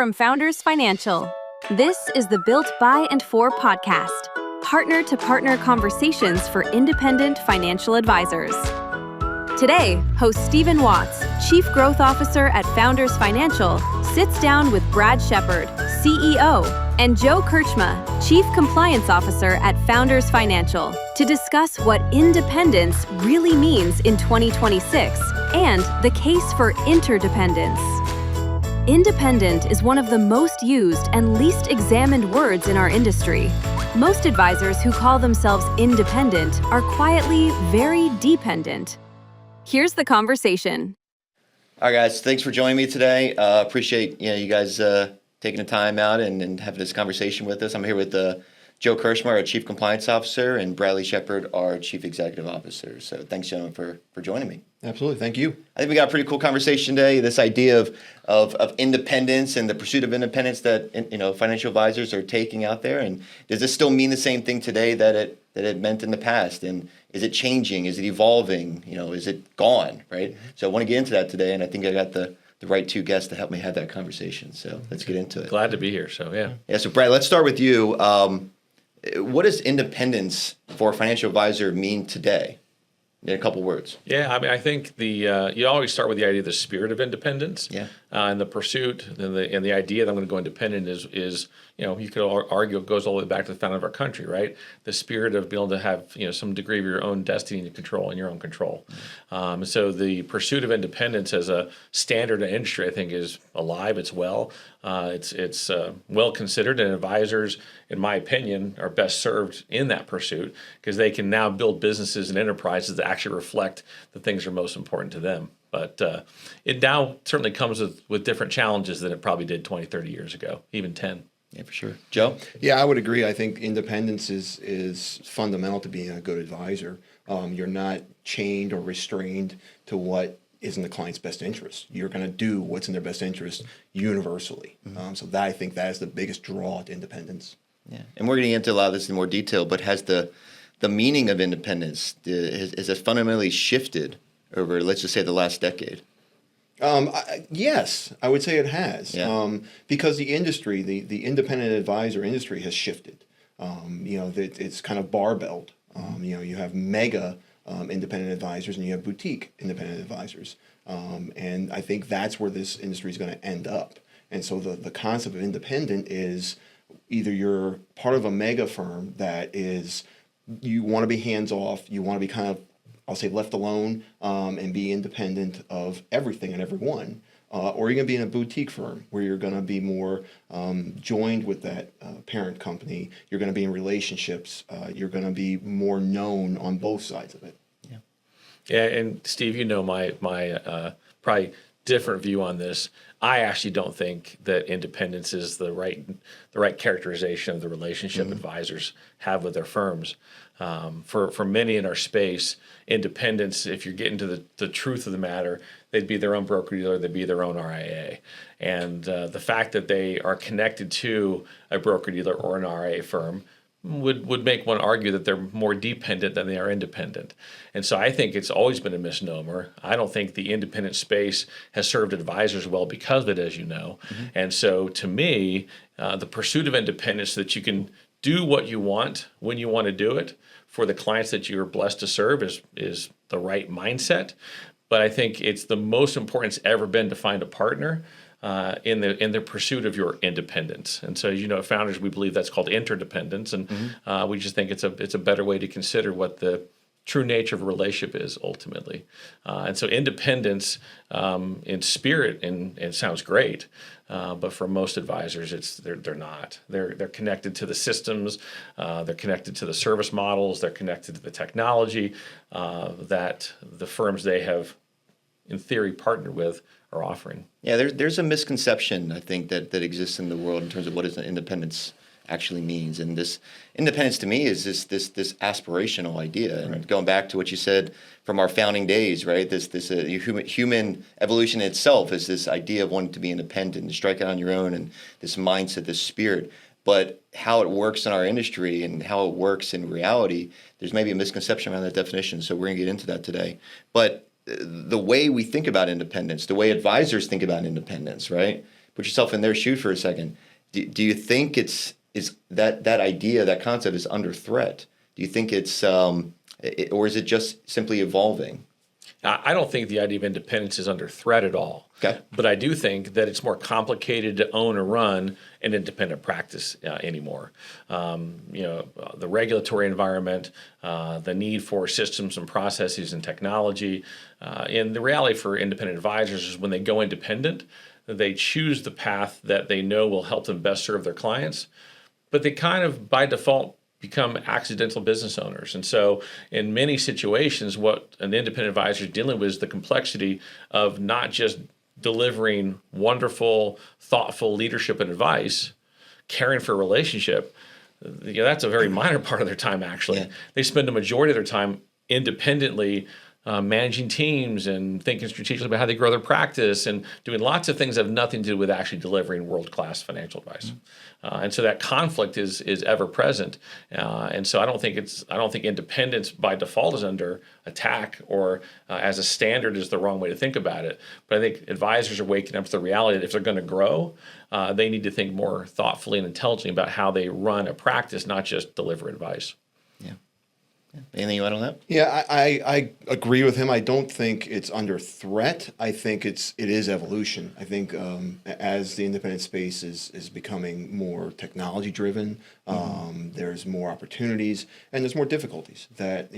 from Founders Financial. This is the Built by and for podcast, partner-to-partner conversations for independent financial advisors. Today, host Stephen Watts, Chief Growth Officer at Founders Financial, sits down with Brad Shepard, CEO, and Joe Krcma, Chief Compliance Officer at Founders Financial, to discuss what independence really means in 2026 and the case for interdependence. Independent is one of the most used and least examined words in our industry. Most advisors who call themselves independent are quietly very dependent. Here's the conversation. All right, guys, thanks for joining me today. Appreciate you guys taking the time out and having this conversation with us. I'm here with Joe Krcma, our Chief Compliance Officer, and Bradley Shepard, our Chief Executive Officer. So thanks, gentlemen, for joining me. Absolutely, thank you. I think we got a pretty cool conversation today. This idea of independence and the pursuit of independence that financial advisors are taking out there, and does this still mean the same thing today that it meant in the past? And is it changing? Is it evolving? Is it gone? Right. So I want to get into that today, and I think I got the right two guests to help me have that conversation. So let's get into it. Glad to be here. So yeah. So Brad, let's start with you. What does independence for a financial advisor mean today? In a couple words. Yeah, I mean, I think you always start with the idea of the spirit of independence. Yeah. And the pursuit and the idea that I'm going to go independent is you could argue it goes all the way back to the founding of our country, right? The spirit of being able to have some degree of your own destiny and control and your own control. So the pursuit of independence as a standard in industry, I think, is alive. It's well. It's well considered, and advisors, in my opinion, are best served in that pursuit because they can now build businesses and enterprises that actually reflect the things that are most important to them. But it now certainly comes with different challenges than it probably did 20, 30 years ago, even 10. Yeah, for sure. Joe? Yeah, I would agree. I think independence is fundamental to being a good advisor. You're not chained or restrained to what is in the client's best interest. You're going to do what's in their best interest universally. So I think that is the biggest draw to independence. Yeah, and we're going to get into a lot of this in more detail, but has the meaning of independence, has it fundamentally shifted over, let's just say, the last decade? Yes, I would say it has. Yeah. Because the industry, the independent advisor industry has shifted. It's kind of barbelled. You have mega independent advisors and you have boutique independent advisors. And I think that's where this industry is going to end up. And so the concept of independent is either you're part of a mega firm that is, you want to be hands off, you want to be kind of, I'll say, left alone and be independent of everything and everyone. Or you're going to be in a boutique firm where you're going to be more joined with that parent company. You're going to be in relationships. You're going to be more known on both sides of it. Yeah, and Steve, my probably different view on this. I actually don't think that independence is the right characterization of the relationship advisors have with their firms. For many in our space, independence, if you're getting to the truth of the matter, they'd be their own broker-dealer, they'd be their own RIA. And the fact that they are connected to a broker-dealer or an RIA firm would make one argue that they're more dependent than they are independent. And so I think it's always been a misnomer. I don't think the independent space has served advisors well because of it, as you know. And so to me, the pursuit of independence so that you can do what you want when you want to do it for the clients that you're blessed to serve is the right mindset. But I think it's the most important it's ever been to find a partner in the pursuit of your independence. And so, at Founders, we believe that's called interdependence, and we just think it's a better way to consider what the true nature of a relationship is ultimately. And so independence in spirit and it sounds great, but for most advisors, they're not. They're connected to the systems, they're connected to the service models, they're connected to the technology that the firms they have, in theory, partnered with are offering. Yeah, there's a misconception, I think, that exists in the world in terms of what is independence actually means. And this independence to me is this aspirational idea. And going back to what you said from our founding days, right? This human evolution itself is this idea of wanting to be independent and strike out on your own, and this mindset, this spirit. But how it works in our industry and how it works in reality, there's maybe a misconception around that definition. So we're going to get into that today. But the way we think about independence, the way advisors think about independence, right, put yourself in their shoe for a second. Do you think is that idea, that concept is under threat? Do you think it's or is it just simply evolving? I don't think the idea of independence is under threat at all. Okay. But I do think that it's more complicated to own or run an independent practice anymore. The regulatory environment, the need for systems and processes and technology, and the reality for independent advisors is when they go independent, they choose the path that they know will help them best serve their clients, but they kind of by default become accidental business owners. And so in many situations, what an independent advisor is dealing with is the complexity of not just delivering wonderful, thoughtful leadership and advice, caring for a relationship. That's a very minor part of their time, actually. Yeah. They spend a majority of their time independently managing teams and thinking strategically about how they grow their practice and doing lots of things that have nothing to do with actually delivering world-class financial advice. And so that conflict is ever present. And so I don't think independence by default is under attack or as a standard is the wrong way to think about it. But I think advisors are waking up to the reality that if they're going to grow, they need to think more thoughtfully and intelligently about how they run a practice, not just deliver advice. Yeah. Anything you add on that? Yeah, I agree with him. I don't think it's under threat. I think it is evolution. I think as the independent space is becoming more technology driven, there's more opportunities and there's more difficulties that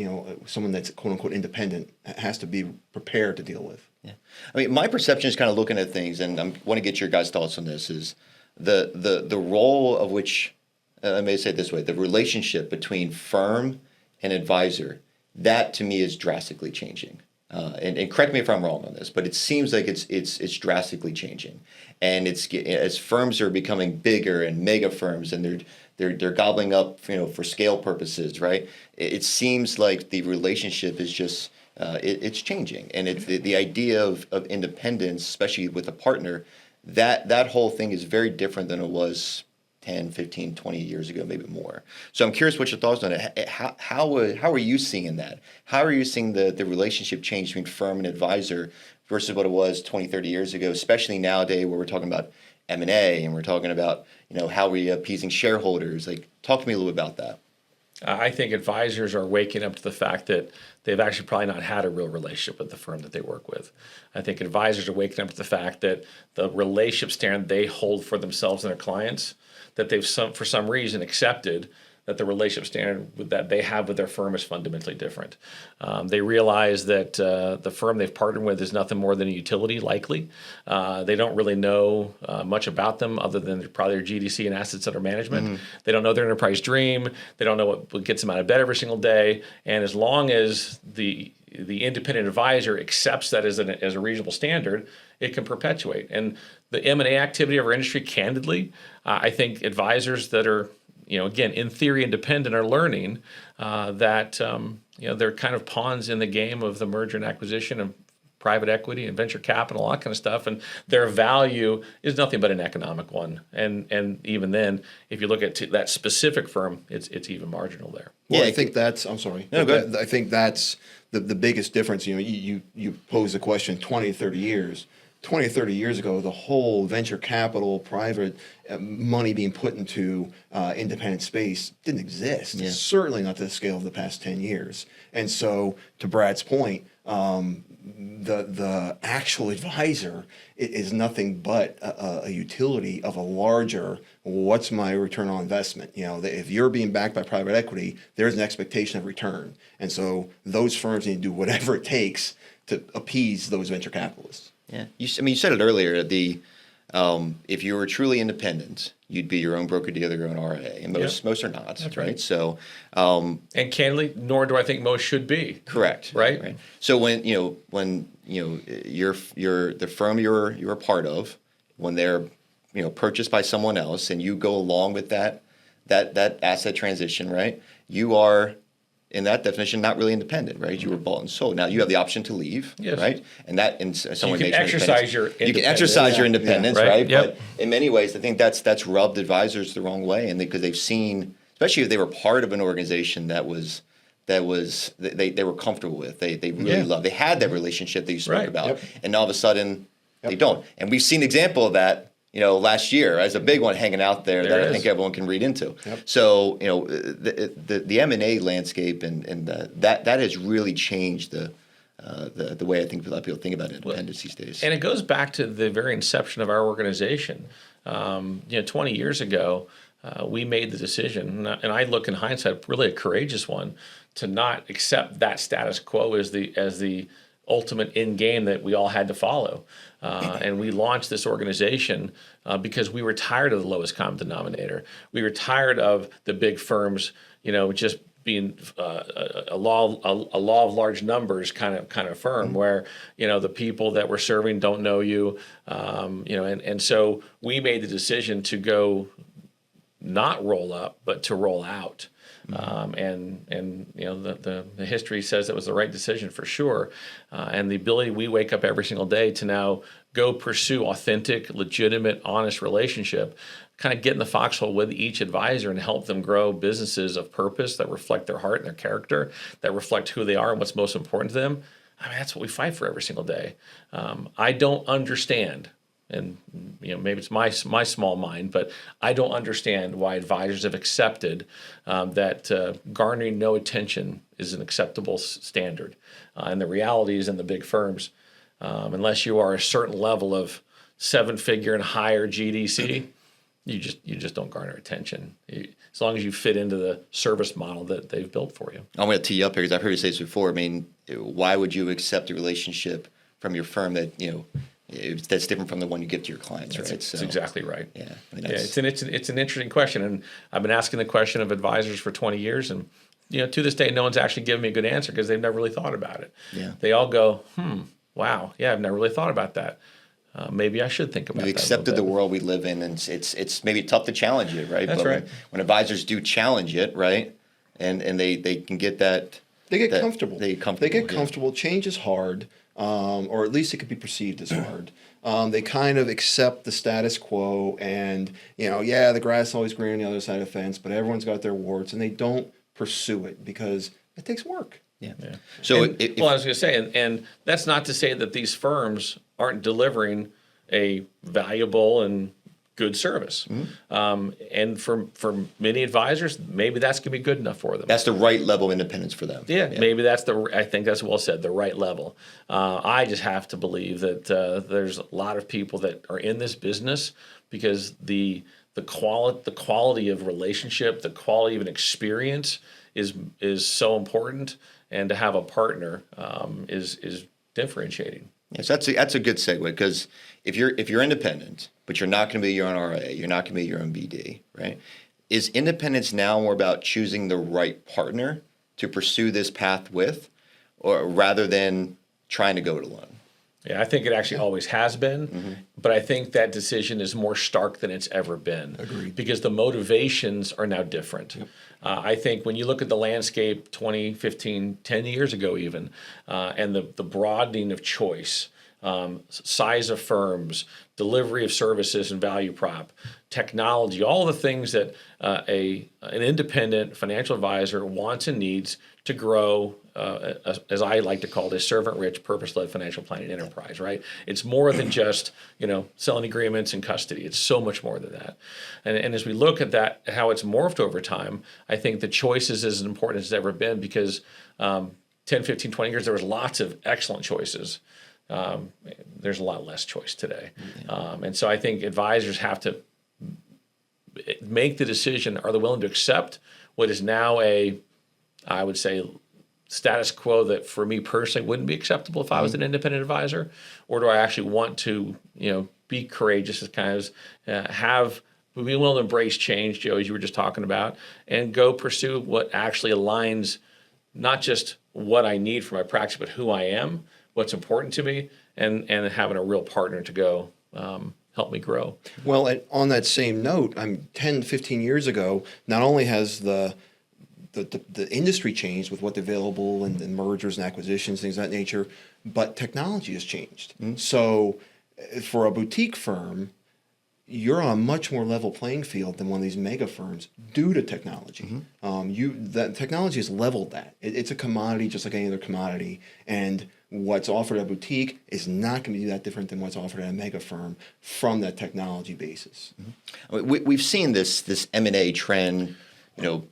someone that's quote unquote independent has to be prepared to deal with. Yeah, I mean, my perception is kind of looking at things, and I want to get your guys' thoughts on this. Is the role of which I may say it this way: the relationship between firm and advisor, that to me is drastically changing. And correct me if I'm wrong on this, but it seems like it's drastically changing. And as firms are becoming bigger and mega firms, and they're gobbling up for scale purposes, right? It seems like the relationship is just it's changing, and it's the idea of independence, especially with a partner. That whole thing is very different than it was 10, 15, 20 years ago, maybe more. So I'm curious what your thoughts on it. How are you seeing that? How are you seeing the relationship change between firm and advisor versus what it was 20, 30 years ago, especially nowadays where we're talking about M&A and we're talking about, how we appeasing shareholders? Like, talk to me a little bit about that. I think advisors are waking up to the fact that they've actually probably not had a real relationship with the firm that they work with. I think advisors are waking up to the fact that the relationship standard they hold for themselves and their clients, that they've for some reason accepted that the relationship standard that they have with their firm is fundamentally different. They realize that the firm they've partnered with is nothing more than a utility, likely. They don't really know much about them other than probably their GDC and assets under management. Mm-hmm. They don't know their enterprise dream. They don't know what gets them out of bed every single day. And as long as the independent advisor accepts that as a reasonable standard, it can perpetuate. And the M&A activity of our industry, candidly, I think advisors that are, again, in theory independent are learning that they're kind of pawns in the game of the merger and acquisition of private equity and venture capital, all that kind of stuff, and their value is nothing but an economic one. And even then, if you look at that specific firm, it's even marginal there. Well, yeah, I think that's. I'm sorry. No, go ahead. I think that's the biggest difference. You pose the question 20, 30 years. 20 or 30 years ago, the whole venture capital, private money being put into independent space didn't exist. Yeah. Certainly not to the scale of the past 10 years. And so, to Brad's point, the actual advisor is nothing but a utility of a larger, what's my return on investment? If you're being backed by private equity, there's an expectation of return. And so those firms need to do whatever it takes to appease those venture capitalists. Yeah, you said it earlier. If you were truly independent, you'd be your own broker-dealer, your own RIA, and most are not. That's right. So, and candidly, nor do I think most should be. Correct. Right. So when you're the firm you're a part of, when they're purchased by someone else, and you go along with that asset transition, right? You are, in that definition, not really independent, right? You were bought and sold. Now you have the option to leave, yes, right? And that, in someone you can exercise your independence. You can exercise your independence, right? Yep. But in many ways, I think that's rubbed advisors the wrong way, and because they've seen, especially if they were part of an organization that they were comfortable with, they really loved, they had that relationship that you spoke about, and all of a sudden they don't. And we've seen an example of that last year as a big one hanging out there that I think everyone can read into. Yep. So, the M&A landscape and that has really changed the way I think a lot of people think about independence these days. And it goes back to the very inception of our organization. 20 years ago, we made the decision, and I look in hindsight, really a courageous one, to not accept that status quo as the ultimate end game that we all had to follow. And we launched this organization because we were tired of the lowest common denominator. We were tired of the big firms, just being a law of large numbers kind of firm where the people that we're serving don't know you, and so we made the decision to go not roll up but to roll out. And the history says it was the right decision for sure. And the ability we wake up every single day to now go pursue authentic, legitimate, honest relationship, kind of get in the foxhole with each advisor and help them grow businesses of purpose that reflect their heart and their character, that reflect who they are and what's most important to them. I mean, that's what we fight for every single day. I don't understand. And maybe it's my small mind, but I don't understand why advisors have accepted that garnering no attention is an acceptable standard. And the reality is in the big firms, unless you are a certain level of 7-figure and higher GDC, you just don't garner attention. As long as you fit into the service model that they've built for you. I'm going to tee you up here because I've heard you say this before. I mean, why would you accept a relationship from your firm that that's different from the one you give to your clients, right? That's exactly right. Yeah, it's an interesting question, and I've been asking the question of advisors for 20 years, and to this day, no one's actually given me a good answer because they've never really thought about it. Yeah, they all go, wow, yeah, I've never really thought about that. Maybe I should think about that. We accepted the world we live in, and it's maybe tough to challenge it, right? That's but right. When advisors do challenge it, right, and they can get that. They get comfortable. They get comfortable. Change is hard, or at least it could be perceived as hard. They kind of accept the status quo, and the grass is always green on the other side of the fence, but everyone's got their warts, and they don't pursue it because it takes work. Yeah. So, I was going to say, and that's not to say that these firms aren't delivering a valuable and good service. And for many advisors, maybe that's going to be good enough for them. That's the right level of independence for them. Yeah. Maybe I think that's well said, the right level. I just have to believe that there's a lot of people that are in this business because the quality of relationship, the quality of an experience is so important, and to have a partner is differentiating. Yes, that's a good segue, because if you're independent, but you're not going to be your own RA, you're not going to be your own BD, right? Is independence now more about choosing the right partner to pursue this path with, or rather than trying to go it alone? Yeah, I think it actually always has been, but I think that decision is more stark than it's ever been. Agreed. Because the motivations are now different. Yep. I think when you look at the landscape 20, 15, 10 years ago even, and the broadening of choice, size of firms, delivery of services and value prop, technology, all the things that an independent financial advisor wants and needs to grow, as I like to call it, a servant-rich, purpose-led financial planning enterprise, right? It's more than just, selling agreements and custody. It's so much more than that. And as we look at that, how it's morphed over time, I think the choice is as important as it's ever been, because 10, 15, 20 years, there was lots of excellent choices. There's a lot less choice today. And so I think advisors have to make the decision, are they willing to accept what is now I would say, status quo that for me personally wouldn't be acceptable if I was an independent advisor, or do I actually want to, be courageous as kind of be willing to embrace change, Joe, as you were just talking about, and go pursue what actually aligns not just what I need for my practice, but who I am, what's important to me, and having a real partner to go help me grow. Well, on that same note, 10, 15 years ago, not only has the industry changed with what's available and mergers and acquisitions, things of that nature, but technology has changed. So for a boutique firm, you're on a much more level playing field than one of these mega firms due to technology. That technology has leveled that. It's a commodity just like any other commodity. And what's offered at a boutique is not going to be that different than what's offered at a mega firm from that technology basis. We've seen this M&A trend,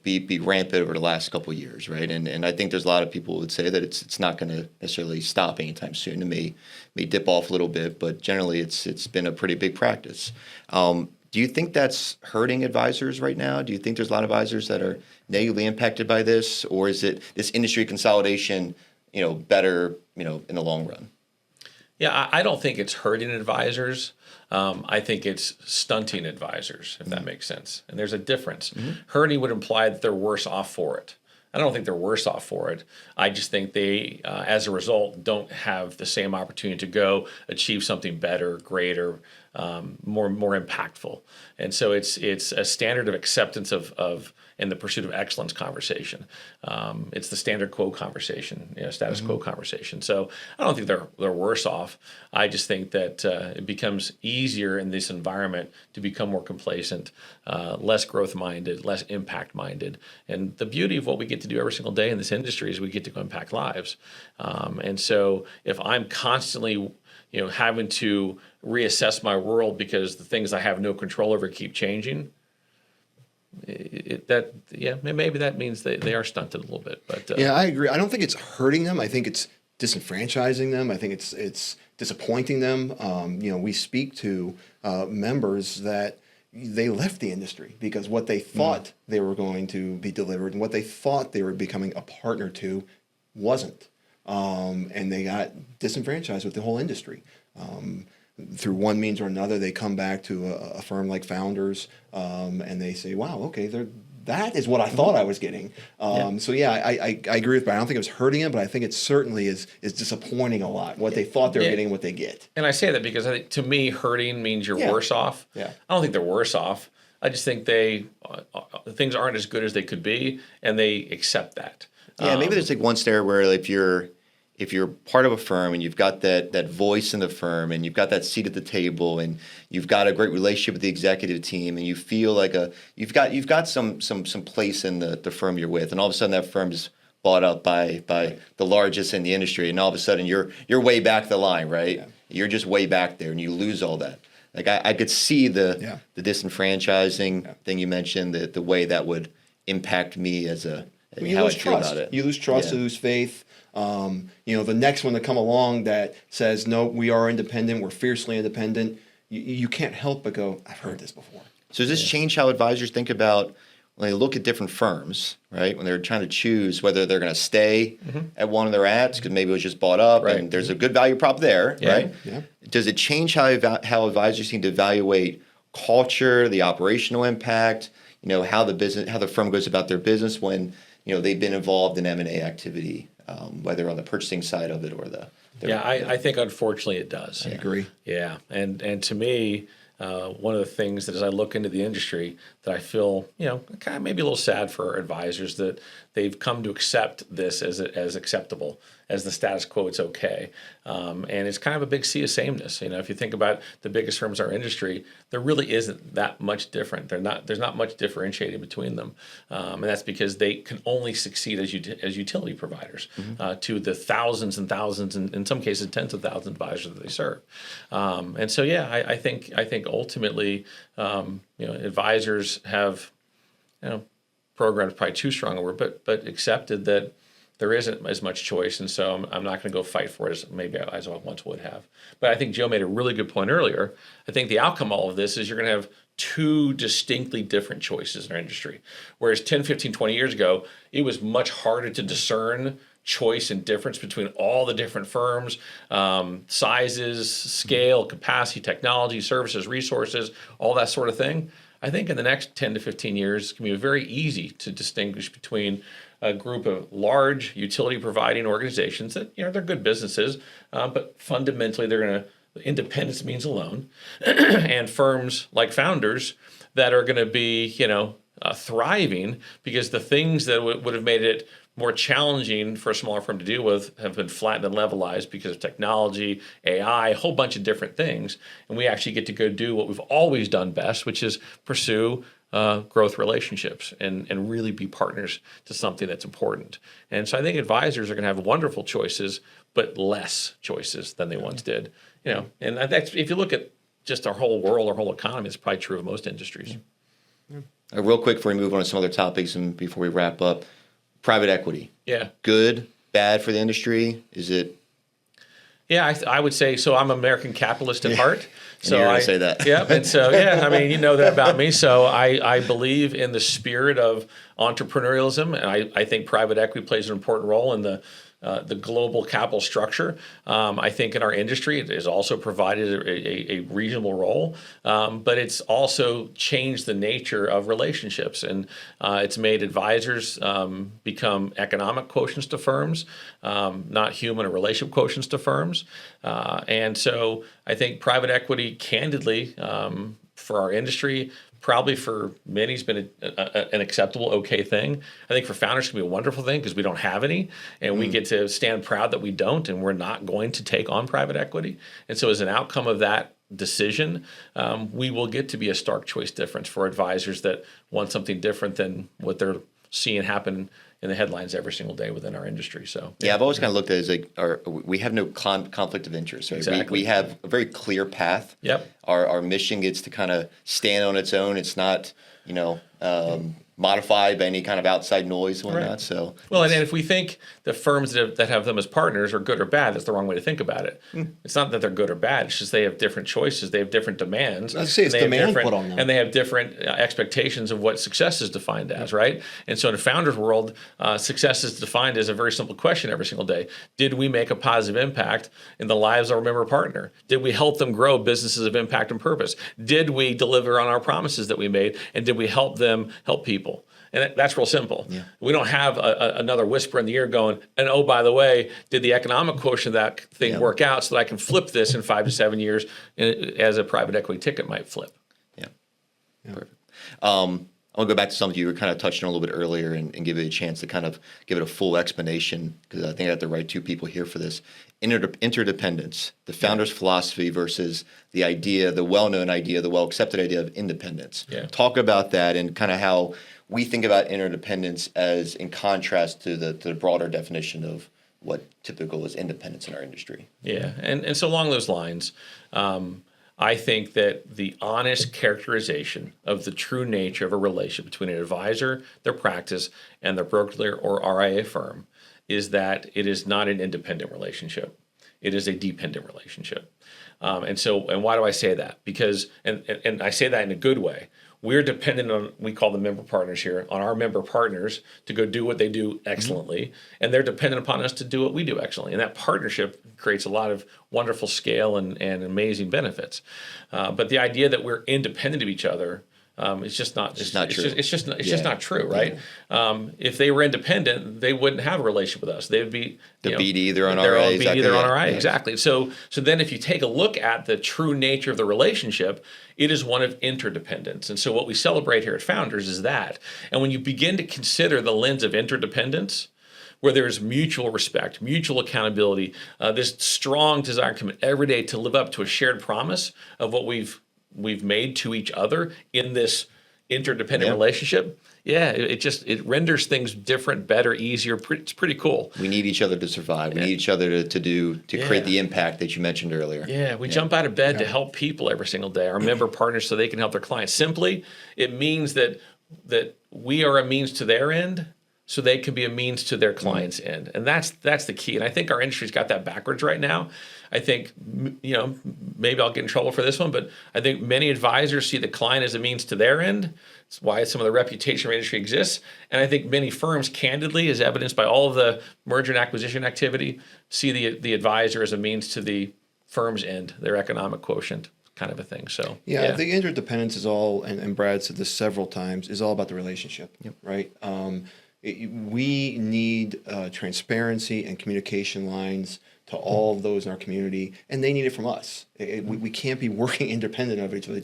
be rampant over the last couple of years, right? And I think there's a lot of people who would say that it's not going to necessarily stop anytime soon. It may dip off a little bit, but generally it's been a pretty big practice. Do you think that's hurting advisors right now? Do you think there's a lot of advisors that are negatively impacted by this, or is it this industry consolidation, better, in the long run? Yeah, I don't think it's hurting advisors. I think it's stunting advisors, if that makes sense. And there's a difference. Hurting would imply that they're worse off for it. I don't think they're worse off for it. I just think they, as a result, don't have the same opportunity to go achieve something better, greater, more impactful. And so it's a standard of acceptance of in the pursuit of excellence conversation. It's the standard quo conversation, status quo conversation. So I don't think they're worse off. I just think that it becomes easier in this environment to become more complacent, less growth minded, less impact minded. And the beauty of what we get to do every single day in this industry is we get to go impact lives. And so if I'm constantly having to reassess my world because the things I have no control over keep changing, maybe that means they are stunted a little bit. But yeah, I agree. I don't think it's hurting them. I think it's disenfranchising them. I think it's disappointing them. We speak to members that they left the industry because what they thought they were going to be delivered and what they thought they were becoming a partner to wasn't. And they got disenfranchised with the whole industry. Through one means or another, they come back to a firm like Founders, and they say, wow, okay, that is what I thought I was getting. So yeah, I agree with, but I don't think it was hurting them, but I think it certainly is disappointing a lot, what they thought they were getting and what they get. And I say that because I think, to me, hurting means you're worse off. Yeah. I don't think they're worse off. I just think things aren't as good as they could be, and they accept that. Yeah, maybe there's like one step where if you're part of a firm and you've got that voice in the firm and you've got that seat at the table and you've got a great relationship with the executive team and you feel like you've got some place in the firm you're with, and all of a sudden that firm is bought up by the largest in the industry, and all of a sudden you're way back the line, right? Yeah. You're just way back there and you lose all that. Like I could see the disenfranchising thing you mentioned, the way that would impact me as how I feel about it. You lose trust, you lose faith. The next one to come along that says, no, we are independent, we're fiercely independent, you can't help but go, I've heard this before. So does this change how advisors think about when they look at different firms, right? When they're trying to choose whether they're going to stay at one of their ads because maybe it was just bought up and there's a good value prop there, right? Yeah. Does it change how advisors need to evaluate culture, the operational impact, how the firm goes about their business when they've been involved in M&A activity, whether on the purchasing side of it or I think unfortunately it does. I agree. Yeah, and to me, one of the things that as I look into the industry that I feel, kind of maybe a little sad for advisors that they've come to accept this as acceptable, as the status quo, it's okay. And it's kind of a big sea of sameness. If you think about the biggest firms in our industry, there really isn't that much different. There's not much differentiating between them. And that's because they can only succeed as utility providers to the thousands and thousands, and in some cases tens of thousands of advisors that they serve. And so, I think ultimately, advisors have, programmed probably too strong a word, but accepted that there isn't as much choice, and so I'm not going to go fight for it as I once would have. But I think Joe made a really good point earlier. I think the outcome of all of this is you're going to have two distinctly different choices in our industry. Whereas 10, 15, 20 years ago, it was much harder to discern choice and difference between all the different firms, sizes, scale, capacity, technology, services, resources, all that sort of thing. I think in the next 10 to 15 years, it's going to be very easy to distinguish between a group of large utility providing organizations that, they're good businesses, but fundamentally independence means alone, and firms like Founders that are going to be, thriving because the things that would have made it more challenging for a smaller firm to deal with have been flattened and levelized because of technology, AI, a whole bunch of different things. And we actually get to go do what we've always done best, which is pursue growth relationships and really be partners to something that's important. And so I think advisors are going to have wonderful choices, but less choices than they once did. And that's, if you look at just our whole world, our whole economy, it's probably true of most industries. Real quick before we move on to some other topics and before we wrap up, private equity. Yeah. Good, bad for the industry? Is it? Yeah, I would say so. I'm an American capitalist at heart. So you're gonna say that. Yeah, and so I mean, you know that about me. So I believe in the spirit of entrepreneurialism, and I think private equity plays an important role in the global capital structure. I think in our industry it has also provided a reasonable role, but it's also changed the nature of relationships, and it's made advisors become economic quotients to firms, not human or relationship quotients to firms. And so I think private equity, candidly, for our industry, probably for many has been an acceptable, okay thing. I think for founders it can be a wonderful thing because we don't have any, and we get to stand proud that we don't, and we're not going to take on private equity. And so as an outcome of that decision, we will get to be a stark choice difference for advisors that want something different than what they're seeing happen in the headlines every single day within our industry. So yeah, I've always kind of looked at it as like we have no conflict of interest. Right? Exactly. We have a very clear path. Yep. Our mission gets to kind of stand on its own. It's not modified by any kind of outside noise and whatnot. Right. So well, and if we think the firms that have them as partners are good or bad, that's the wrong way to think about it. It's not that they're good or bad. It's just they have different choices. They have different demands. I'd say it's demand put on them. And they have different expectations of what success is defined as, right? And so in a founder's world, success is defined as a very simple question every single day. Did we make a positive impact in the lives of our member partner? Did we help them grow businesses of impact and purpose? Did we deliver on our promises that we made? And did we help them help people? And that's real simple. Yeah. We don't have another whisper in the ear going, and oh, by the way, did the economic quotient of that thing work out so that I can flip this in 5 to 7 years as a private equity ticket might flip? Yeah. Perfect. I'll go back to something you were kind of touching on a little bit earlier and give it a chance to kind of give it a full explanation, because I think I got the right two people here for this. Interdependence, the founder's philosophy versus the idea, the well-known idea, the well-accepted idea of independence. Yeah. Talk about that and kind of how we think about interdependence as in contrast to the broader definition of what typical is independence in our industry. Yeah, and so along those lines, I think that the honest characterization of the true nature of a relationship between an advisor, their practice, and their broker or RIA firm is that it is not an independent relationship. It is a dependent relationship. And why do I say that? Because, and I say that in a good way, we're dependent on, we call them member partners here, on our member partners to go do what they do excellently, and they're dependent upon us to do what we do excellently. And that partnership creates a lot of wonderful scale and amazing benefits. But the idea that we're independent of each other, it's just not. It's not true. It's just not true, right? Yeah. If they were independent, they wouldn't have a relationship with us. They would be BD, they're on RIA, exactly. They're on RIA, exactly. So then, if you take a look at the true nature of the relationship, it is one of interdependence. And so, what we celebrate here at Founders is that. And when you begin to consider the lens of interdependence, where there is mutual respect, mutual accountability, this strong desire to commit every day to live up to a shared promise of what we've made to each other in this interdependent relationship. Yeah, it renders things different, better, easier. It's pretty cool. We need each other to survive. We need each other to create the impact that you mentioned earlier. Yeah, we jump out of bed to help people every single day, our member partners, so they can help their clients. Simply, it means that we are a means to their end, so they can be a means to their client's end. And that's the key. And I think our industry's got that backwards right now. I think, maybe I'll get in trouble for this one, but I think many advisors see the client as a means to their end. It's why some of the reputation of our industry exists. And I think many firms, candidly, as evidenced by all of the merger and acquisition activity, see the advisor as a means to the firm's end, their economic quotient, kind of a thing. So yeah. The interdependence is all, and Brad said this several times, is all about the relationship, right? We need transparency and communication lines to all of those in our community, and they need it from us. We can't be working independent of each other.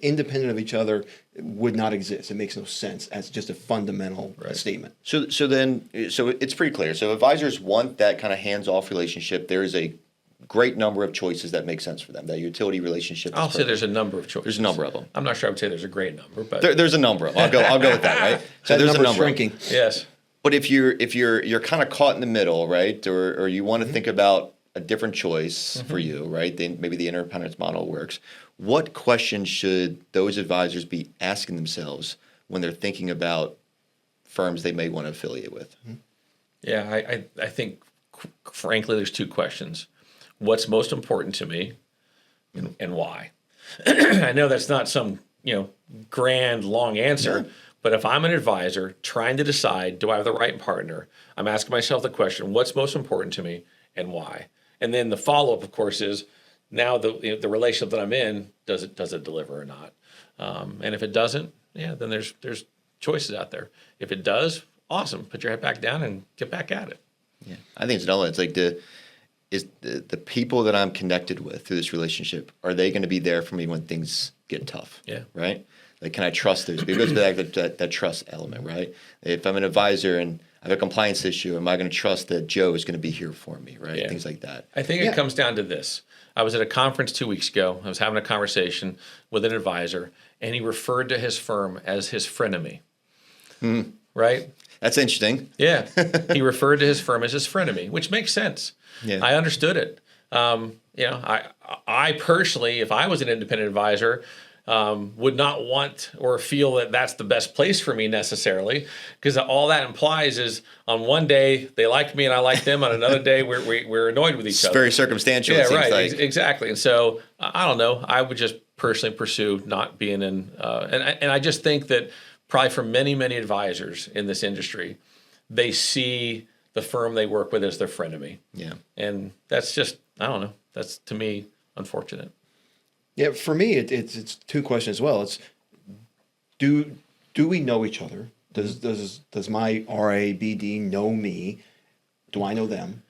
Independent of each other would not exist. It makes no sense as just a fundamental statement. So it's pretty clear. So advisors want that kind of hands-off relationship. There is a great number of choices that make sense for them. That utility relationship. I'll say there's a number of choices. There's a number of them. I'm not sure I would say there's a great number, but there's a number of them. I'll go with that, right? So there's a number shrinking. Yes. But if you're kind of caught in the middle, right, or you want to think about a different choice for you, right? Then maybe the interdependence model works. What questions should those advisors be asking themselves when they're thinking about firms they may want to affiliate with? Yeah, I think, frankly, there's two questions. What's most important to me, and why? I know that's not some grand, long answer. Yeah. But if I'm an advisor trying to decide, do I have the right partner? I'm asking myself the question, what's most important to me and why? And then the follow-up, of course, is now the relationship that I'm in, does it deliver or not? And if it doesn't, then there's choices out there. If it does, awesome. Put your head back down and get back at it. Yeah, I think it's another one. It's like the people that I'm connected with through this relationship, are they going to be there for me when things get tough? Yeah. Right? Like, can I trust those? It goes back to that trust element, right? If I'm an advisor and I have a compliance issue, am I going to trust that Joe is going to be here for me, right? Yeah. Things like that. I think it comes down to this. I was at a conference 2 weeks ago. I was having a conversation with an advisor, and he referred to his firm as his frenemy. Right? That's interesting. Yeah. He referred to his firm as his frenemy, which makes sense. Yeah. I understood it. I personally, if I was an independent advisor, would not want or feel that that's the best place for me necessarily, because all that implies is on one day they like me and I like them, on another day we're annoyed with each other. It's very circumstantial. Yeah, it seems right. like. Exactly. And so I don't know. I would just personally pursue not being in. And I just think that probably for many advisors in this industry, they see the firm they work with as their frenemy. Yeah. And that's just, I don't know. That's, to me, unfortunate. Yeah, for me, it's two questions as well. It's do we know each other? Does my RABD know me? Do I know them?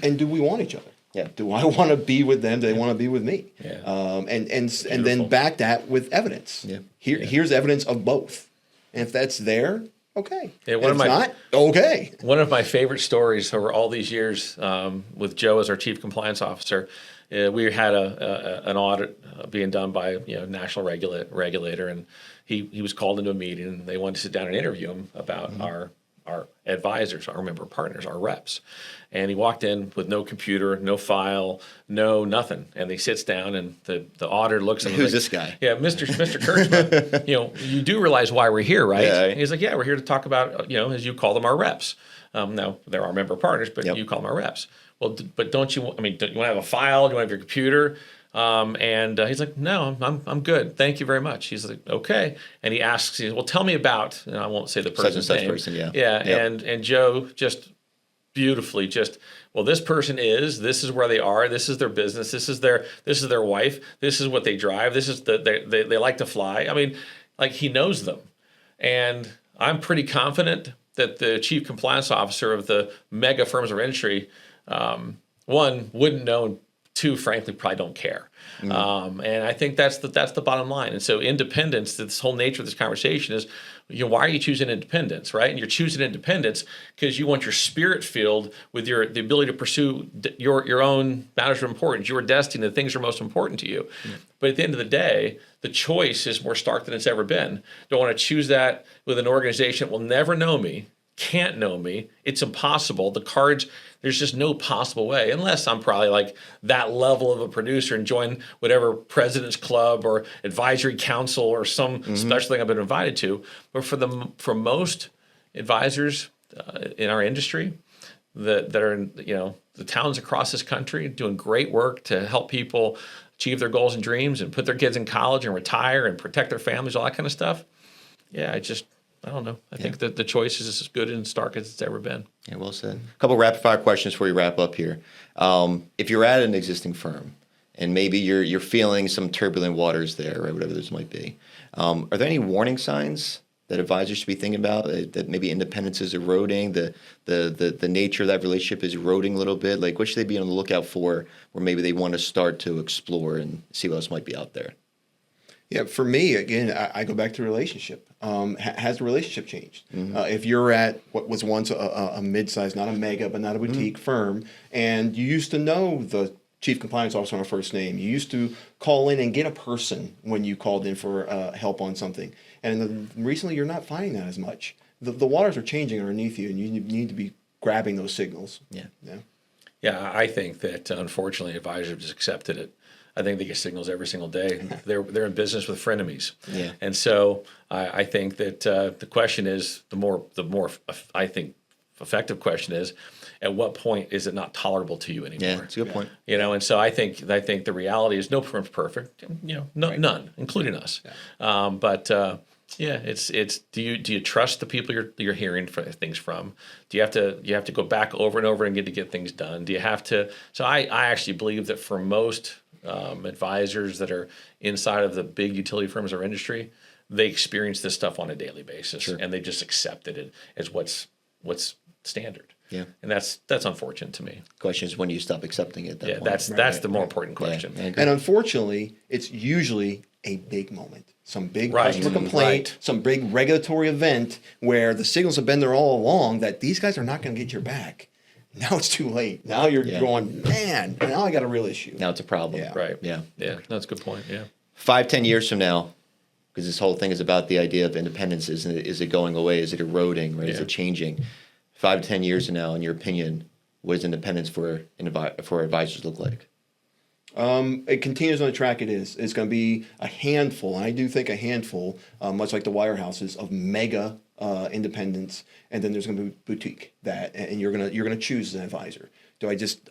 And do we want each other? Yeah. Do I want to be with them? Do they want to be with me? Yeah. And then back that with evidence. Yeah. Here's evidence of both. And if that's there, okay. Yeah, if it's not, okay. One of my favorite stories over all these years with Joe as our chief compliance officer, we had an audit being done by a national regulator, and he was called into a meeting, and they wanted to sit down and interview him about our advisors, our member partners, our reps. And he walked in with no computer, no file, no nothing. And he sits down, and the auditor looks at him. Who's this guy? Yeah, Mr. Krcma. You do realize why we're here, right? Yeah. And he's like, yeah, we're here to talk about, as you call them, our reps. Now they're our member partners, but you call them our reps. Well, but don't you want to have a file? Do you want to have your computer? And he's like, no, I'm good. Thank you very much. He's like, okay. And he asks, well, tell me about, and I won't say the person's such name. person, yeah. Yeah. Yep. And Joe just beautifully this person this is where they are. This is their business. This is their wife. This is what they drive. This is they like to fly. I mean, like, he knows them. And I'm pretty confident that the chief compliance officer of the mega firms of industry, one, wouldn't know, and two, frankly, probably don't care. And I think that's the bottom line. And so independence, this whole nature of this conversation is, why are you choosing independence, right? And you're choosing independence because you want your spirit filled with the ability to pursue your own matters of importance, your destiny, the things that are most important to you. But at the end of the day, the choice is more stark than it's ever been. Don't want to choose that with an organization that will never know me, can't know me. It's impossible. The cards, there's just no possible way, unless I'm probably like that level of a producer and join whatever president's club or advisory council or some special thing I've been invited to. But for most advisors in our industry that are in the towns across this country doing great work to help people achieve their goals and dreams and put their kids in college and retire and protect their families, all that kind of stuff. Yeah, I don't know. I think that the choice is as good and stark as it's ever been. Yeah, well said. A couple rapid fire questions before we wrap up here. If you're at an existing firm and maybe you're feeling some turbulent waters there, right, whatever those might be, are there any warning signs that advisors should be thinking about? That maybe independence is eroding, the nature of that relationship is eroding a little bit? Like, what should they be on the lookout for, where maybe they want to start to explore and see what else might be out there? Yeah, for me, again, I go back to relationship. Has the relationship changed? If you're at what was once a mid-sized, not a mega, but not a boutique firm, and you used to know the chief compliance officer on a first name, you used to call in and get a person when you called in for help on something. And recently, you're not finding that as much. The waters are changing underneath you, and you need to be grabbing those signals. Yeah, I think that unfortunately advisors have just accepted it. I think they get signals every single day. They're in business with frenemies, and so I think that the question is the more I think effective question is, at what point is it not tolerable to you anymore? Yeah, that's a good point. And so I think the reality is no firm's perfect. None, including us. It's do you trust the people you're hearing things from? Do you have to go back over and over and get things done? Do you have to? So I actually believe that for most advisors that are inside of the big utility firms or industry, they experience this stuff on a daily basis, and they just accept it as what's standard. Yeah, and that's unfortunate to me. Question is, when do you stop accepting it? That's the more important question. And unfortunately, it's usually a big moment, some big customer complaint, some big regulatory event where the signals have been there all along that these guys are not going to get your back. Now it's too late. Now you're going, man, now I got a real issue. Now it's a problem. Yeah. Right. Yeah. That's a good point. Yeah. 5-10 years from now, because this whole thing is about the idea of independence. Is it going away? Is it eroding? Right? Is it changing? 5 to 10 years from now, in your opinion, what does independence for advisors look like? It continues on the track it is. It's going to be a handful, and I do think a handful, much like the wirehouses, of mega independence, and then there's going to be boutique and you're gonna choose as an advisor.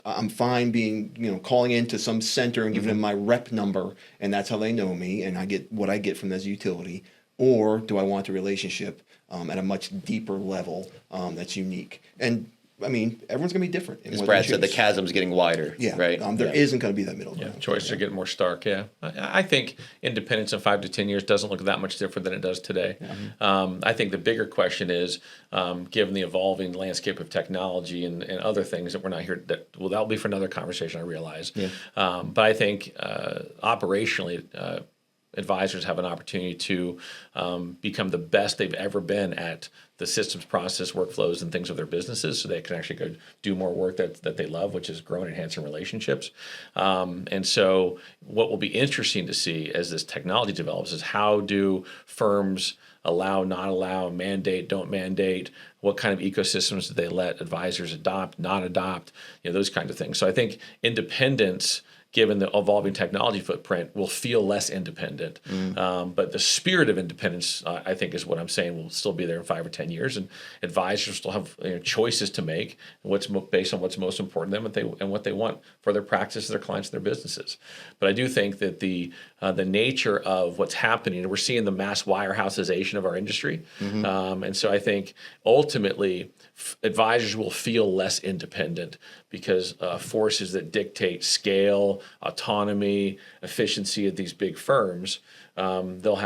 I'm fine being, calling into some center and giving them my rep number, and that's how they know me, and I get what I get from this utility, or do I want a relationship at a much deeper level that's unique? And I mean, everyone's going to be different. As Brad said, the chasm's getting wider. Yeah, right. There isn't going to be that middle ground. Choices are getting more stark. Yeah, I think independence in 5 to 10 years doesn't look that much different than it does today. I think the bigger question is, given the evolving landscape of technology and other things that we're not here. That'll be for another conversation. I realize. Yeah. But I think operationally. Advisors have an opportunity to become the best they've ever been at the systems, process, workflows, and things of their businesses, so they can actually go do more work that they love, which is growing and enhancing relationships. And so what will be interesting to see as this technology develops is how do firms allow, not allow, mandate, don't mandate, what kind of ecosystems do they let advisors adopt, not adopt, those kinds of things. So I think independence, given the evolving technology footprint, will feel less independent. But the spirit of independence, I think, is what I'm saying, will still be there in 5 or 10 years, and advisors still have choices to make, based on what's most important to them and what they want for their practice, their clients, their businesses. But I do think that the nature of what's happening, we're seeing the mass wirehousization of our industry, and so I think ultimately advisors will feel less independent because forces that dictate scale, autonomy, efficiency at these big firms, they'll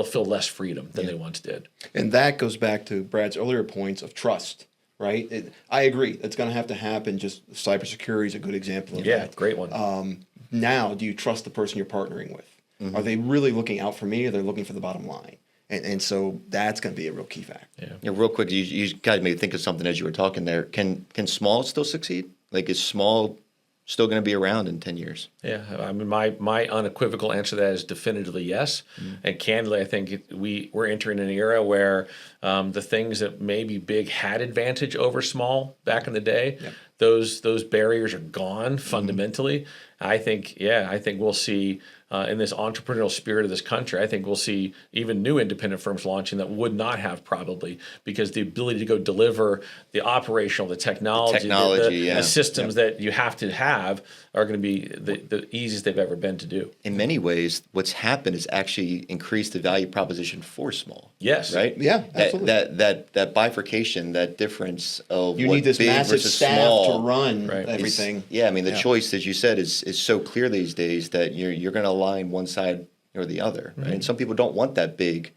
feel less freedom than they once did. And that goes back to Brad's earlier points of trust, right? I agree. It's going to have to happen. Just cybersecurity is a good example of that. Yeah, great one. Now, do you trust the person you're partnering with? Are they really looking out for me, or they're looking for the bottom line? And so that's going to be a real key factor. Yeah. Real quick, you guys made me think of something as you were talking there. Can small still succeed? Like, is small still going to be around in 10 years? Yeah, I mean, my unequivocal answer to that is definitively yes. And candidly, I think we're entering an era where the things that maybe big had advantage over small back in the day, those barriers are gone fundamentally. I think we'll see in this entrepreneurial spirit of this country, I think we'll see even new independent firms launching that would not have, probably, because the ability to go deliver the operational, the technology, the systems that you have to have are going to be the easiest they've ever been to do. In many ways, what's happened is actually increased the value proposition for small. Yes. Right? Yeah, absolutely. That bifurcation, that difference of you what need this big massive versus staff small to run everything. The choice, as you said, is so clear these days that you're going to align one side or the other. Right? And some people don't want that big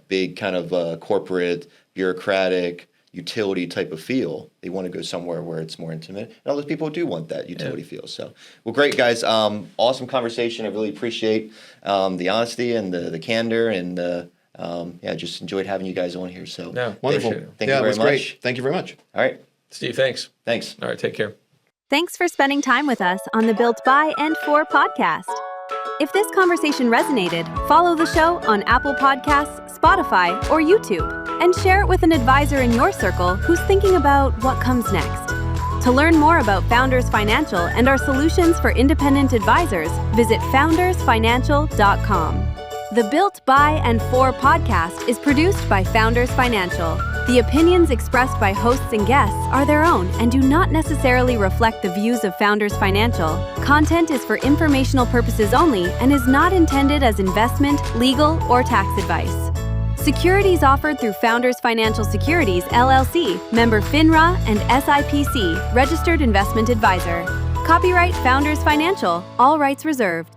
big kind of corporate, bureaucratic, utility type of feel. They want to go somewhere where it's more intimate. And other people do want that utility feel. So, well, great, guys. Awesome conversation. I really appreciate the honesty and the candor and just enjoyed having you guys on here. So, wonderful. Thank you very much. Great. Thank you very much. All right. Steve, thanks. Thanks. All right, take care. Thanks for spending time with us on the Built by and for podcast. If this conversation resonated, follow the show on Apple Podcasts, Spotify, or YouTube, and share it with an advisor in your circle who's thinking about what comes next. To learn more about Founders Financial and our solutions for independent advisors, visit foundersfinancial.com. The Built by and for podcast is produced by Founders Financial. The opinions expressed by hosts and guests are their own and do not necessarily reflect the views of Founders Financial. Content is for informational purposes only and is not intended as investment, legal, or tax advice. Securities offered through Founders Financial Securities, LLC, member FINRA and SIPC, registered investment advisor. Copyright Founders Financial, all rights reserved.